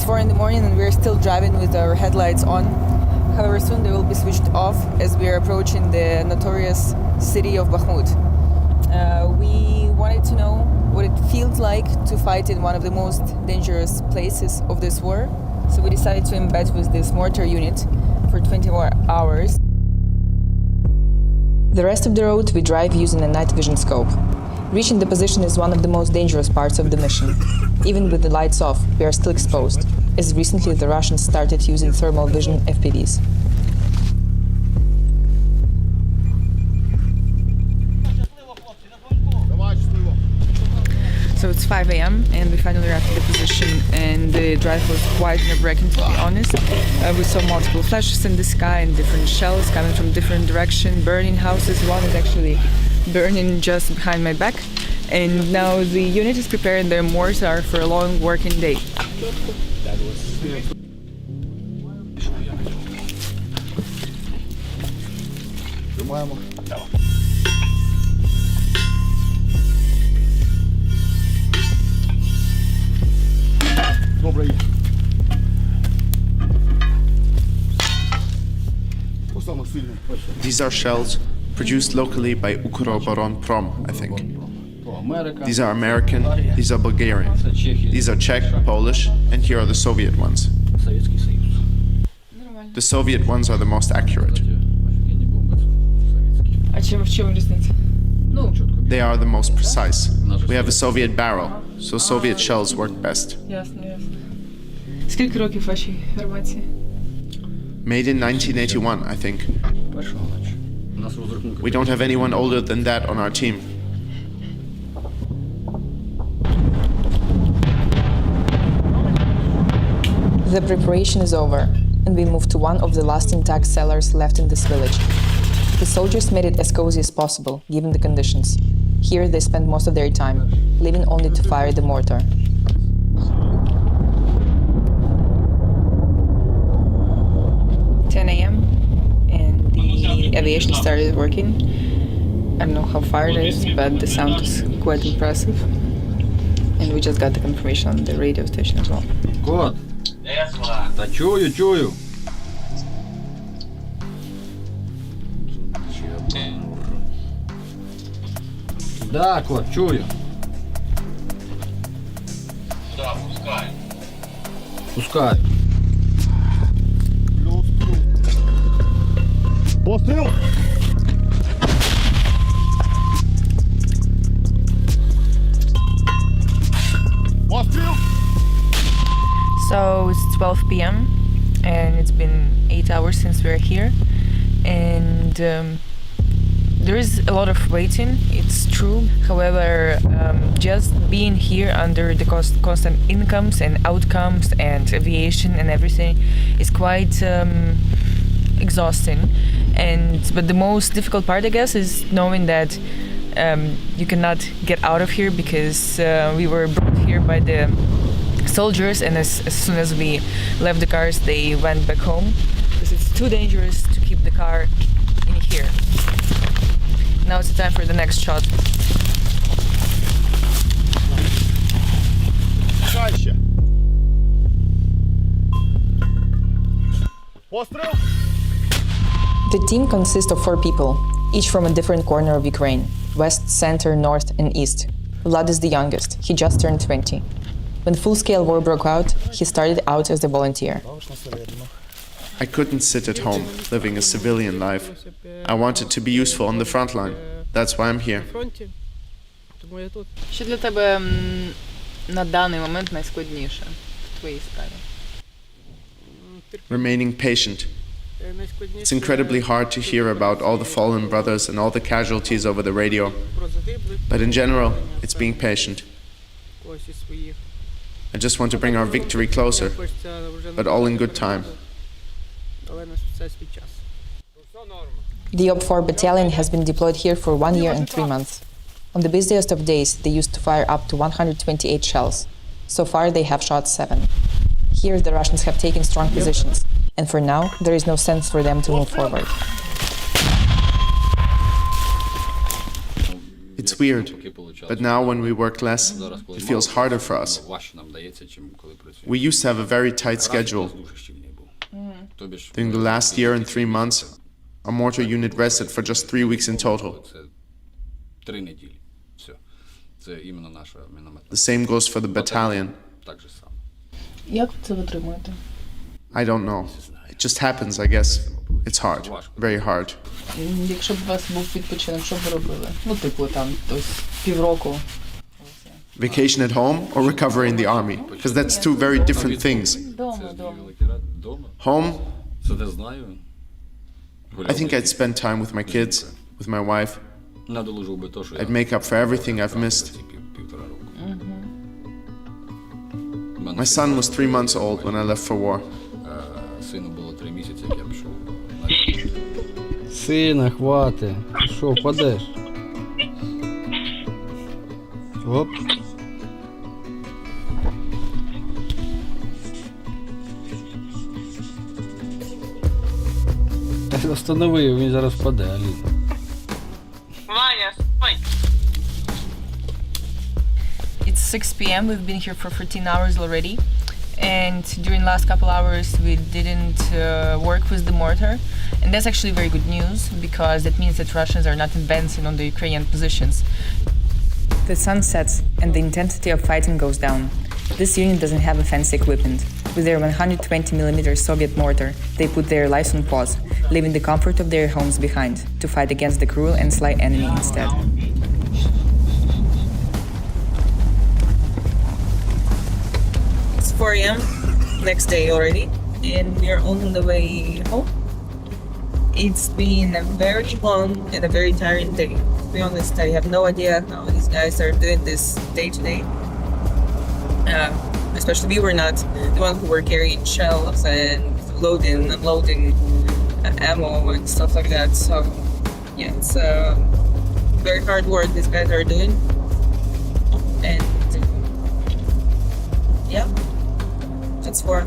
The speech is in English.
It's 4 in the morning and we're still driving with our headlights on. However, soon they will be switched off as we are approaching the notorious city of Bakhmut. We wanted to know what it feels like to fight in one of the most dangerous places of this war. So we decided to embed with this mortar unit for 24 hours. The rest of the road we drive using a night vision scope. Reaching the position is one of the most dangerous parts of the mission. Even with the lights off, we are still exposed, as recently the Russians started using thermal vision FPVs. So it's 5 a.m. and we finally arrived at the position, and the drive was quite nerve-wracking, to be honest. We saw multiple flashes in the sky and different shells coming from different directions, burning houses. One is actually burning just behind my back. And now the unit is preparing their mortar for a long working day. These are shells produced locally by Ukroboronprom, I think. These are American, these are Bulgarian, these are Czech, Polish, and here are the Soviet ones. The Soviet ones are the most accurate. They are the most precise. We have a Soviet barrel, so Soviet shells work best. Made in 1981, I think. We don't have anyone older than that on our team. The preparation is over, and we move to one of the last intact cellars left in this village. The soldiers made it as cozy as possible, given the conditions. Here they spend most of their time, leaving only to fire the mortar. The aviation started working. I don't know how far it is, but the sound is quite impressive. And we just got the confirmation on the radio station as well. Кот! Та чую! Да, кот, чую. Да, пускай. Пускай. Пострел! Пострел! So it's 12 p.m. and it's been 8 hours since we're here, and there is a lot of waiting, it's true. However, just being here under the constant incomes and outcomes and aviation and everything is quite exhausting. But the most difficult part, I guess, is knowing that you cannot get out of here because we were brought here by the soldiers, and as soon as we left the cars, they went back home because it's too dangerous to keep the car in here. Now it's time for the next shot. The team consists of 4 people, each from a different corner of Ukraine: west, center, north, and east. Vlad is the youngest. He just turned 20. When full-scale war broke out, he started out as a volunteer. I couldn't sit at home, living a civilian life. I wanted to be useful on the front line. That's why I'm here. Що для тебе на даний момент найскладніше в твоїй справі? Remaining patient. It's incredibly hard to hear about all the fallen brothers and all the casualties over the radio. But in general, it's being patient. I just want to bring our victory closer, but all in good time. The OP-4 battalion has been deployed here for 1 year and 3 months. On the busiest of days, they used to fire up to 128 shells. So far, they have shot 7. Here, the Russians have taken strong positions, and for now, there is no sense for them to move forward. It's weird. But now when we work less, it feels harder for us. We used to have a very tight schedule. During the last year and 3 months, our mortar unit rested for just 3 weeks in total. The same goes for the battalion. Як це витримуєте? I don't know. It just happens, I guess. It's hard. Very hard. Якщо б у вас був відпочинок, що б ви робили? Ну, типу, там, ось півроку. Vacation at home or recover in the army? Because that's two very different things. Дома. Home, I think I'd spend time with my kids, with my wife. I'd make up for everything I've missed. My son was 3 months old when I left for war. Сина, хвати. Що, впадеш? Оп. Останови його, він зараз впаде, Аліна. Ваня, стой! It's 6 p.m. We've been here for 14 hours already. And during last couple hours we didn't work with the mortar. And that's actually very good news because that means that Russians are not advancing on the Ukrainian positions. The sun sets and the intensity of fighting goes down. This unit doesn't have a fancy equipment. With their 120mm Soviet mortar, they put their lives on pause, leaving the comfort of their homes behind to fight against the cruel and sly enemy instead. It's 4 a.m. next day already, and we're on the way home. It's been a very long and a very tiring day. To be honest, I have no idea how these guys are doing this day to day. Especially we were not the ones who were carrying shells and loading, unloading ammo and stuff like that. So yeah, it's very hard work these guys are doing. And yeah, that's for